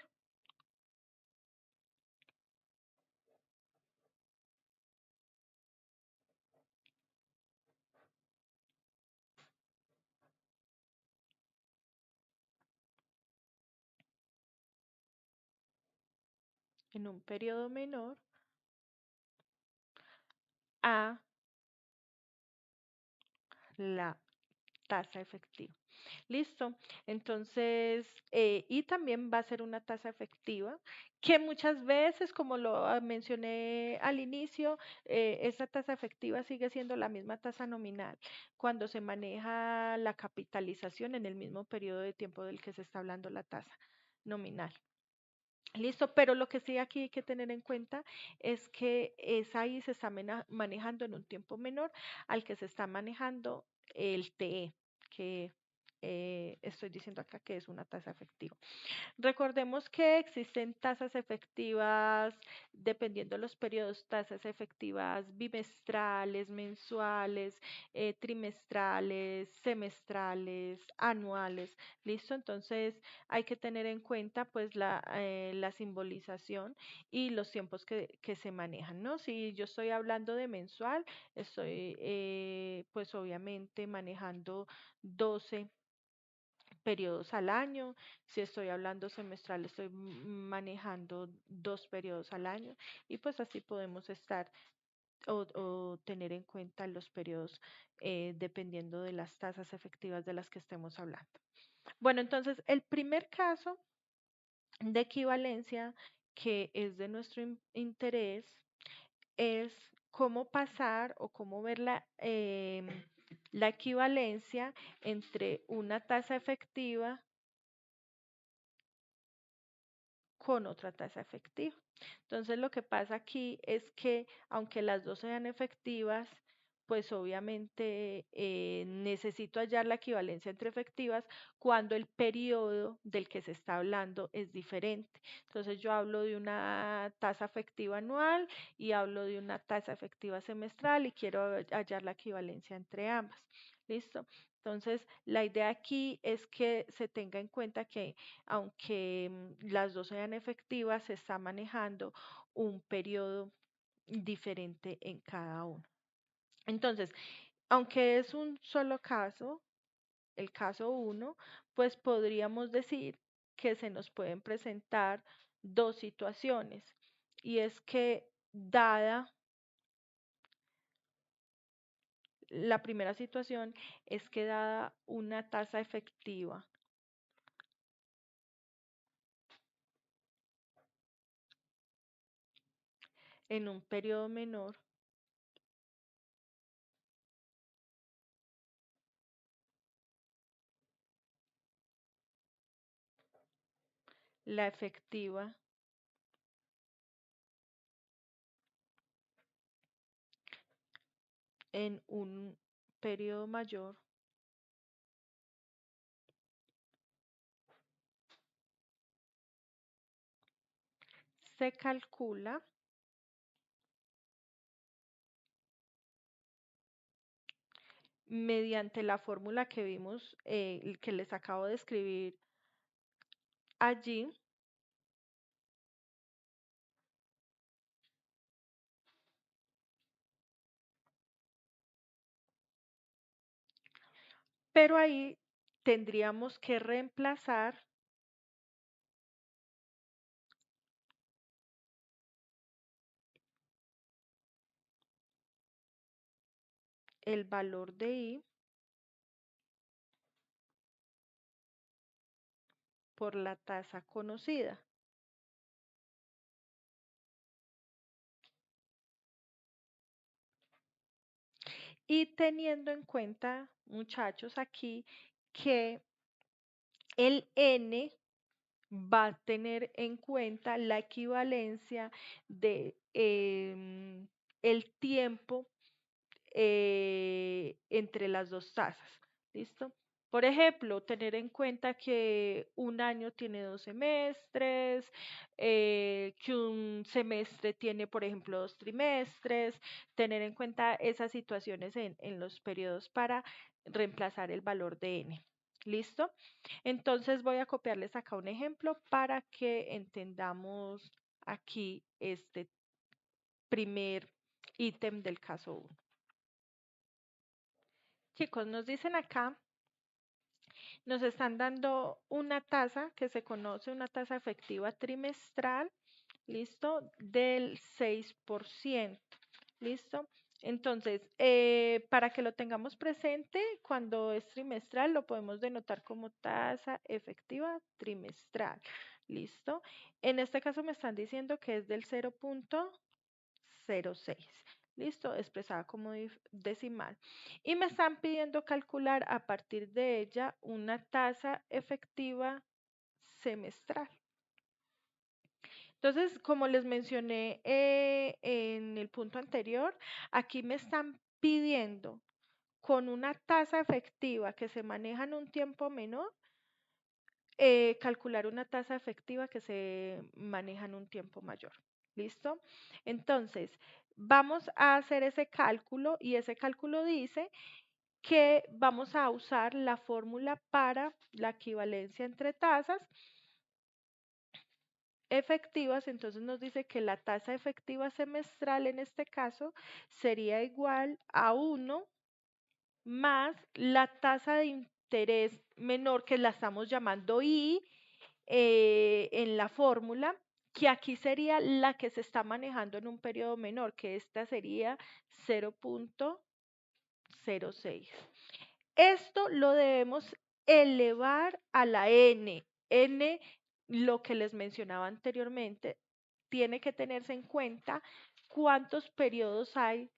en un periodo menor a la tasa efectiva. Listo. Entonces, y también va a ser una tasa efectiva que muchas veces, como lo mencioné al inicio, esa tasa efectiva sigue siendo la misma tasa nominal cuando se maneja la capitalización en el mismo periodo de tiempo del que se está hablando la tasa nominal. Listo, pero lo que sí aquí hay que tener en cuenta es que esa I se está manejando en un tiempo menor al que se está manejando el TE, que estoy diciendo acá que es una tasa efectiva. Recordemos que existen tasas efectivas, dependiendo de los periodos, tasas efectivas bimestrales, mensuales, trimestrales, semestrales, anuales. ¿Listo? Entonces hay que tener en cuenta pues la simbolización y los tiempos que se manejan, ¿no? Si yo estoy hablando de mensual, estoy pues obviamente manejando 12 periodos al año. Si estoy hablando semestral, estoy manejando 2 periodos al año y pues así podemos estar o tener en cuenta los periodos dependiendo de las tasas efectivas de las que estemos hablando. Bueno, entonces el primer caso de equivalencia que es de nuestro interés es cómo pasar o cómo ver la equivalencia entre una tasa efectiva con otra tasa efectiva. Entonces, lo que pasa aquí es que aunque las dos sean efectivas, pues obviamente necesito hallar la equivalencia entre efectivas cuando el periodo del que se está hablando es diferente. Entonces, yo hablo de una tasa efectiva anual y hablo de una tasa efectiva semestral y quiero hallar la equivalencia entre ambas. ¿Listo? Entonces, la idea aquí es que se tenga en cuenta que aunque las dos sean efectivas, se está manejando un periodo diferente en cada uno. Entonces, aunque es un solo caso, el caso uno, pues podríamos decir que se nos pueden presentar dos situaciones. Y es que dada la primera situación, es que dada una tasa efectiva en un periodo menor, la efectiva en un periodo mayor se calcula mediante la fórmula que vimos, que les acabo de escribir allí, pero ahí tendríamos que reemplazar el valor de I por la tasa conocida. Y teniendo en cuenta, muchachos, aquí que el N va a tener en cuenta la equivalencia de el tiempo entre las dos tasas. ¿Listo? Por ejemplo, tener en cuenta que un año tiene 2 semestres, que un semestre tiene, por ejemplo, 2 trimestres, tener en cuenta esas situaciones en los periodos para reemplazar el valor de n. ¿Listo? Entonces voy a copiarles acá un ejemplo para que entendamos aquí este primer ítem del caso 1. Chicos, nos dicen acá, nos están dando una tasa que se conoce, una tasa efectiva trimestral, ¿listo? Del 6%, ¿listo? Entonces, para que lo tengamos presente, cuando es trimestral lo podemos denotar como tasa efectiva trimestral, ¿listo? En este caso me están diciendo que es del 0,06. Listo, expresada como decimal. Y me están pidiendo calcular a partir de ella una tasa efectiva semestral. Entonces, como les mencioné en el punto anterior, aquí me están pidiendo con una tasa efectiva que se maneja en un tiempo menor, calcular una tasa efectiva que se maneja en un tiempo mayor. ¿Listo? Entonces, vamos a hacer ese cálculo y ese cálculo dice que vamos a usar la fórmula para la equivalencia entre tasas efectivas. Entonces nos dice que la tasa efectiva semestral en este caso sería igual a 1 más la tasa interés menor, que la estamos llamando I en la fórmula, que aquí sería la que se está manejando en un periodo menor, que esta sería 0.06. Esto lo debemos elevar a la n. N, lo que les mencionaba anteriormente, tiene que tenerse en cuenta cuántos periodos hay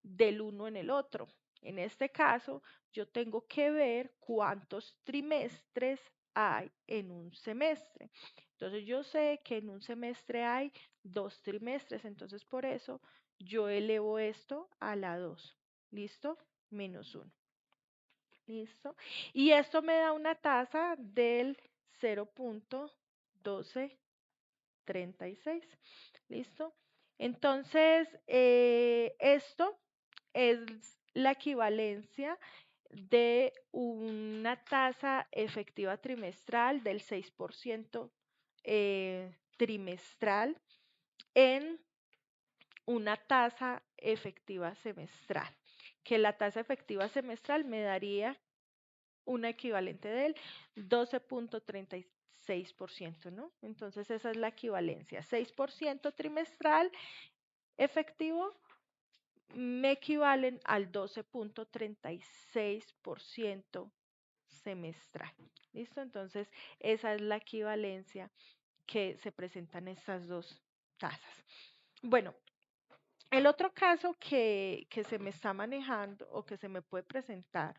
del uno en el otro. En este caso, yo tengo que ver cuántos trimestres hay en un semestre. Entonces, yo sé que en un semestre hay 2 trimestres, entonces por eso yo elevo esto a la 2. ¿Listo? -1. ¿Listo? Y esto me da una tasa del 0.1236. ¿Listo? Entonces, esto es la equivalencia de una tasa efectiva trimestral del 6% trimestral en una tasa efectiva semestral, que la tasa efectiva semestral me daría una equivalente del 12.36%, ¿no? Entonces esa es la equivalencia, 6% trimestral efectivo me equivalen al 12.36% semestral. ¿Listo? Entonces, esa es la equivalencia que se presentan estas dos tasas. Bueno, el otro caso que se me está manejando o que se me puede presentar,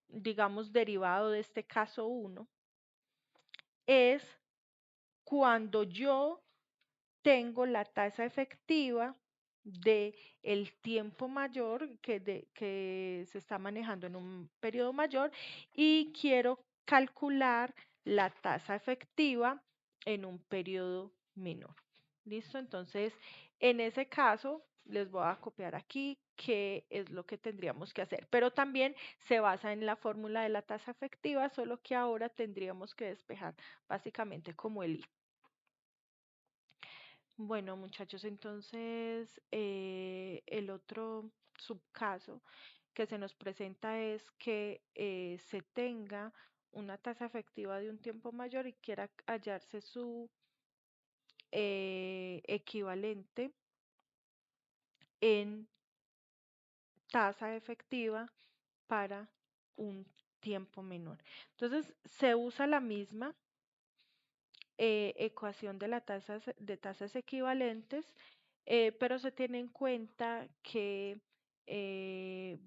digamos, derivado de este caso 1, es cuando yo tengo la tasa efectiva de el tiempo mayor que se está manejando en un periodo mayor y quiero calcular la tasa efectiva en un periodo menor. ¿Listo? Entonces, en ese caso, les voy a copiar aquí qué es lo que tendríamos que hacer. Pero también se basa en la fórmula de la tasa efectiva, solo que ahora tendríamos que despejar básicamente como el I. Bueno, muchachos, entonces el otro subcaso que se nos presenta es que se tenga una tasa efectiva de un tiempo mayor y quiera hallarse su equivalente en tasa efectiva para un tiempo menor. Entonces, se usa la misma ecuación de de tasas equivalentes, pero se tiene en cuenta que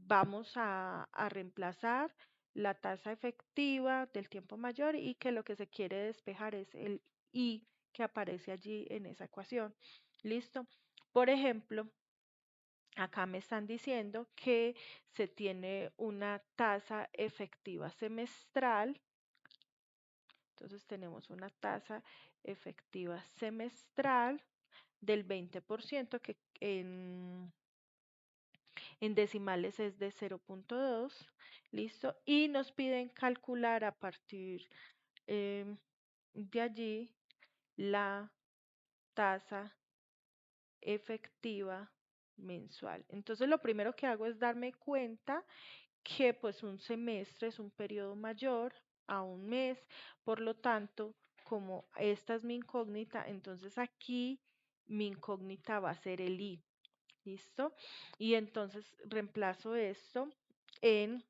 vamos a reemplazar la tasa efectiva del tiempo mayor y que lo que se quiere despejar es el I que aparece allí en esa ecuación. ¿Listo? Por ejemplo, acá me están diciendo que se tiene una tasa efectiva semestral. Entonces tenemos una tasa efectiva semestral del 20% que en decimales es de 0.2, ¿listo? Y nos piden calcular a partir de allí la tasa efectiva mensual. Entonces lo primero que hago es darme cuenta que pues un semestre es un periodo mayor a un mes, por lo tanto, como esta es mi incógnita, entonces aquí mi incógnita va a ser el I, ¿listo? Y entonces reemplazo esto en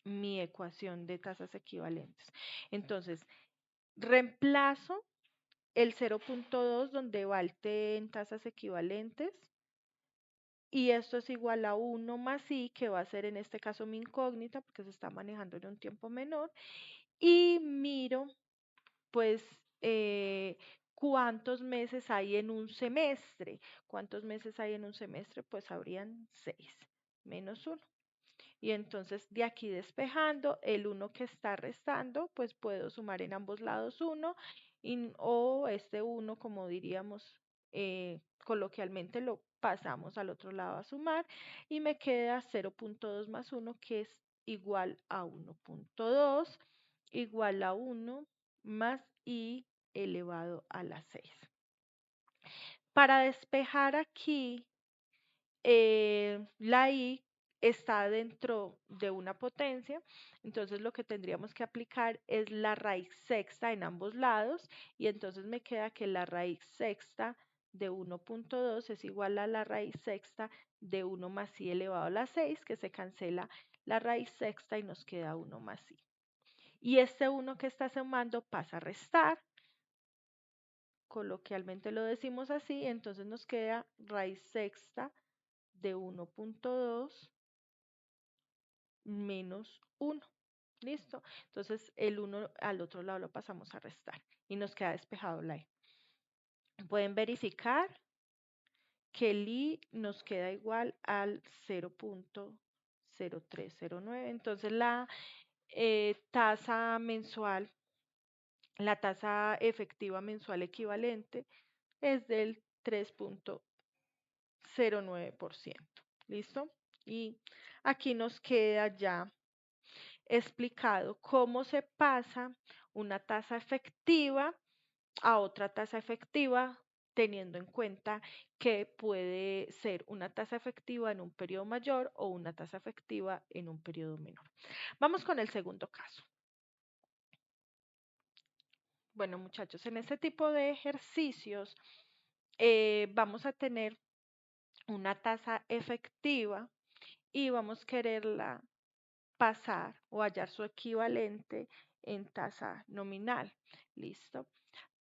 mi ecuación de tasas equivalentes. Entonces, reemplazo el 0.2 donde va el T en tasas equivalentes y esto es igual a 1 más I, que va a ser en este caso mi incógnita, porque se está manejando en un tiempo menor. Y miro, pues, cuántos meses hay en un semestre. ¿Cuántos meses hay en un semestre? Pues habrían 6 menos 1. Y entonces de aquí despejando, el 1 que está restando, pues puedo sumar en ambos lados 1 o este 1, como diríamos coloquialmente, lo pasamos al otro lado a sumar y me queda 0.2 más 1 que es igual a 1.2 igual a 1 más I elevado a la 6. Para despejar aquí la I, está dentro de una potencia, entonces lo que tendríamos que aplicar es la raíz sexta en ambos lados y entonces me queda que la raíz sexta de 1.2 es igual a la raíz sexta de 1 más i elevado a la 6, que se cancela la raíz sexta y nos queda 1 más i. Y este 1 que está sumando pasa a restar, coloquialmente lo decimos así, entonces nos queda raíz sexta de 1.2 menos 1. ¿Listo? Entonces el 1 al otro lado lo pasamos a restar y nos queda despejado la i. Pueden verificar que el i nos queda igual al 0.0309. Entonces la tasa mensual, la tasa efectiva mensual equivalente es del 3.09%. ¿Listo? Y aquí nos queda ya explicado cómo se pasa una tasa efectiva a otra tasa efectiva, teniendo en cuenta que puede ser una tasa efectiva en un periodo mayor o una tasa efectiva en un periodo menor. Vamos con el segundo caso. Bueno, muchachos, en este tipo de ejercicios vamos a tener una tasa efectiva y vamos a quererla pasar o hallar su equivalente en tasa nominal. ¿Listo?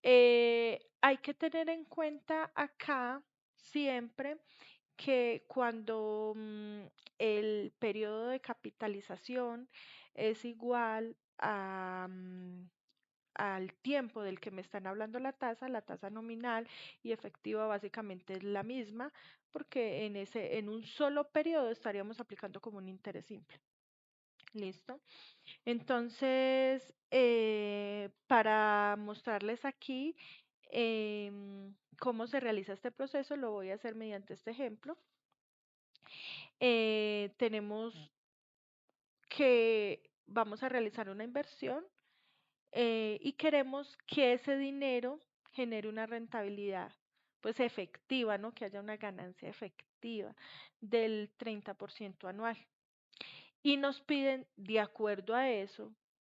Hay que tener en cuenta acá siempre que cuando el periodo de capitalización es igual al tiempo del que me están hablando la tasa nominal y efectiva básicamente es la misma, porque en un solo periodo estaríamos aplicando como un interés simple. ¿Listo? Entonces, para mostrarles aquí cómo se realiza este proceso, lo voy a hacer mediante este ejemplo. Tenemos que vamos a realizar una inversión y queremos que ese dinero genere una rentabilidad pues efectiva, ¿no? Que haya una ganancia efectiva del 30% anual. Y nos piden, de acuerdo a eso,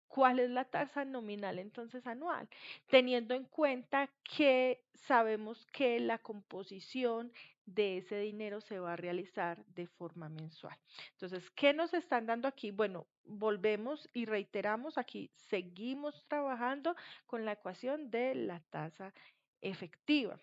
cuál es la tasa nominal entonces anual, teniendo en cuenta que sabemos que la composición de ese dinero se va a realizar de forma mensual. Entonces, ¿qué nos están dando aquí? Bueno, volvemos y reiteramos aquí, seguimos trabajando con la ecuación de la tasa efectiva.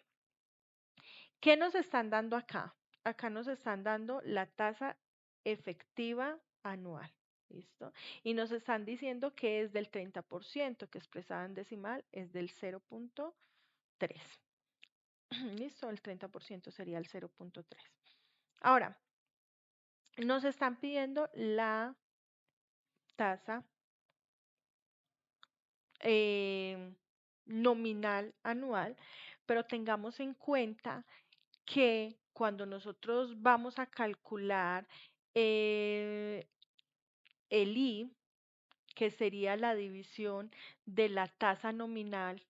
¿Qué nos están dando acá? Acá nos están dando la tasa efectiva anual. ¿Listo? Y nos están diciendo que es del 30%, que expresada en decimal es del 0.3. ¿Listo? El 30% sería el 0.3. Ahora, nos están pidiendo la tasa nominal anual, pero tengamos en cuenta que cuando nosotros vamos a calcular eh, el I, que sería la división de la tasa nominal,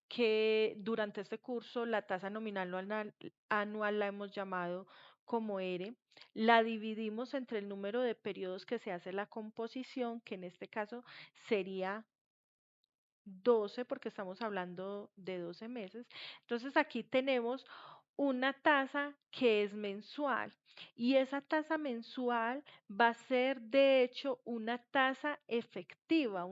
que durante este curso la tasa nominal anual la hemos llamado como R, la dividimos entre el número de periodos que se hace la composición, que en este caso sería 12 porque estamos hablando de 12 meses. Entonces aquí tenemos una tasa que es mensual y esa tasa mensual va a ser de hecho una tasa efectiva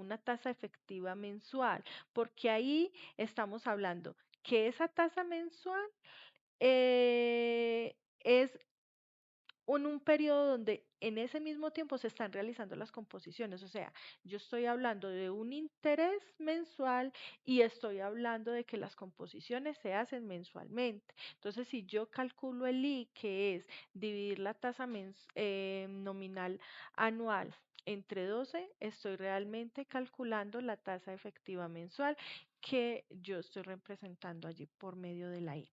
mensual, porque ahí estamos hablando que esa tasa mensual es en un periodo donde en ese mismo tiempo se están realizando las composiciones. O sea, yo estoy hablando de un interés mensual y estoy hablando de que las composiciones se hacen mensualmente. Entonces, si yo calculo el I, que es dividir la tasa nominal anual entre 12, estoy realmente calculando la tasa efectiva mensual que yo estoy representando allí por medio de la I.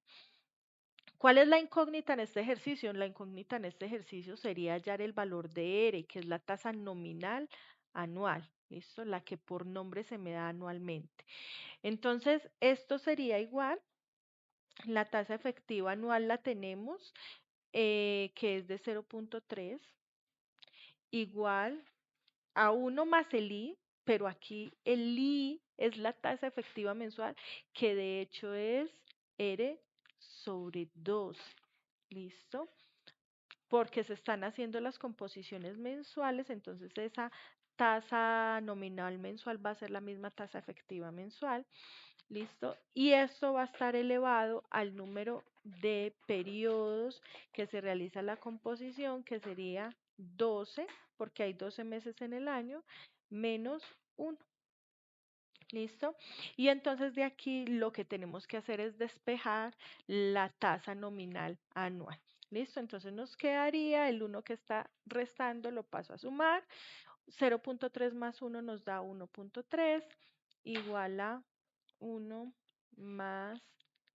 ¿Cuál es la incógnita en este ejercicio? La incógnita en este ejercicio sería hallar el valor de R, que es la tasa nominal anual, ¿listo? La que por nombre se me da anualmente. Entonces, esto sería igual La tasa efectiva anual la tenemos, que es de 0.3, igual a uno más el I, pero aquí el I es la tasa efectiva mensual, que de hecho es R sobre 2. ¿Listo? Porque se están haciendo las composiciones mensuales, entonces esa tasa nominal mensual va a ser la misma tasa efectiva mensual. ¿Listo? Y esto va a estar elevado al número de periodos que se realiza la composición, que sería 12, porque hay 12 meses en el año, menos 1. ¿Listo? Y entonces de aquí lo que tenemos que hacer es despejar la tasa nominal anual. ¿Listo? Entonces nos quedaría el 1 que está restando, lo paso a sumar. 0.3 más 1 nos da 1.3, igual a 1 más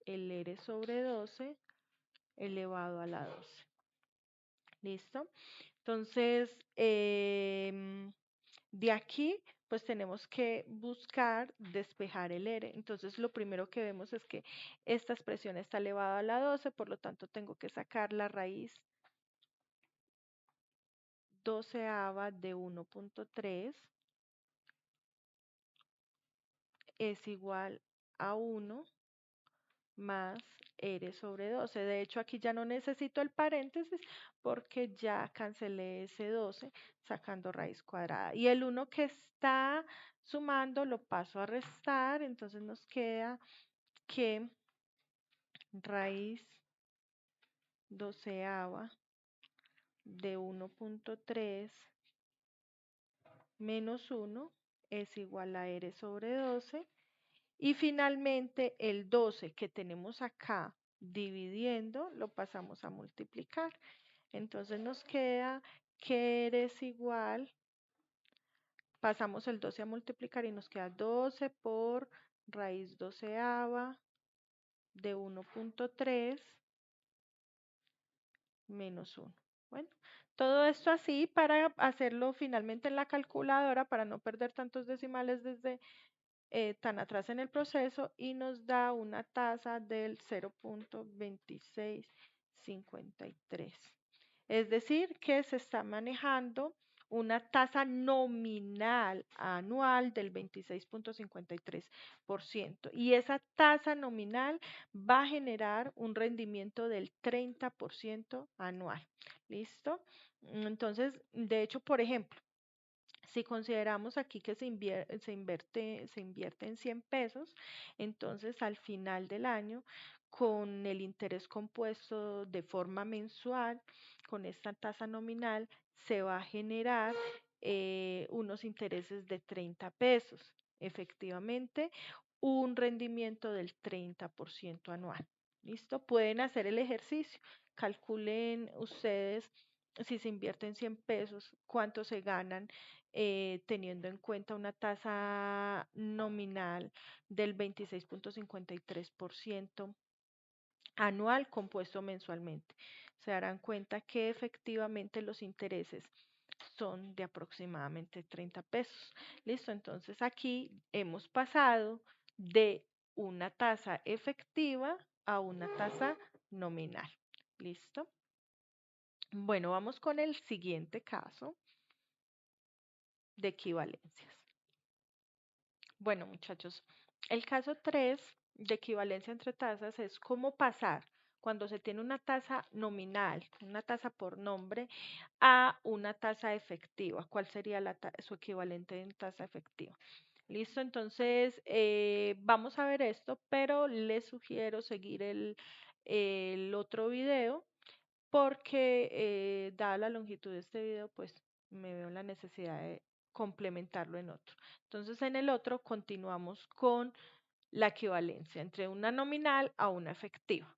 el R sobre 12 elevado a la 12. ¿Listo? Entonces, de aquí, pues tenemos que buscar despejar el R. Entonces, lo primero que vemos es que esta expresión está elevada a la 12, por lo tanto, tengo que sacar la raíz doceava de 1.3 es igual a 1 más R sobre 12. De hecho, aquí ya no necesito el paréntesis porque ya cancelé ese 12 sacando raíz cuadrada. Y el 1 que está sumando lo paso a restar, entonces nos queda que raíz doceava de 1.3 menos 1 es igual a R sobre 12. Y finalmente el 12 que tenemos acá dividiendo lo pasamos a multiplicar. Entonces nos queda que R es igual, pasamos el 12 a multiplicar y nos queda 12 por raíz doceava de 1.3 menos 1. Bueno, todo esto así para hacerlo finalmente en la calculadora para no perder tantos decimales desde tan atrás en el proceso y nos da una tasa del 0.2653. Es decir, que se está manejando una tasa nominal anual del 26.53%. Y esa tasa nominal va a generar un rendimiento del 30% anual. ¿Listo? Entonces, de hecho, por ejemplo, si consideramos aquí que se invierte en 100 pesos, entonces al final del año, con el interés compuesto de forma mensual, con esta tasa nominal, se va a generar unos intereses de 30 pesos. Efectivamente, un rendimiento del 30% anual. ¿Listo? Pueden hacer el ejercicio. Calculen ustedes si se invierten 100 pesos, cuánto se ganan teniendo en cuenta una tasa nominal del 26.53% anual compuesto mensualmente. Se darán cuenta que efectivamente los intereses son de aproximadamente 30 pesos. Listo, entonces aquí hemos pasado de una tasa efectiva a una tasa nominal. ¿Listo? Bueno, vamos con el siguiente caso de equivalencias. Bueno, muchachos, el caso 3 de equivalencia entre tasas es cómo pasar cuando se tiene una tasa nominal, una tasa por nombre, a una tasa efectiva. ¿Cuál sería su equivalente en tasa efectiva? Listo, entonces vamos a ver esto, pero les sugiero seguir el otro video porque dada la longitud de este video, pues me veo la necesidad de complementarlo en otro. Entonces, en el otro continuamos con la equivalencia entre una nominal a una efectiva.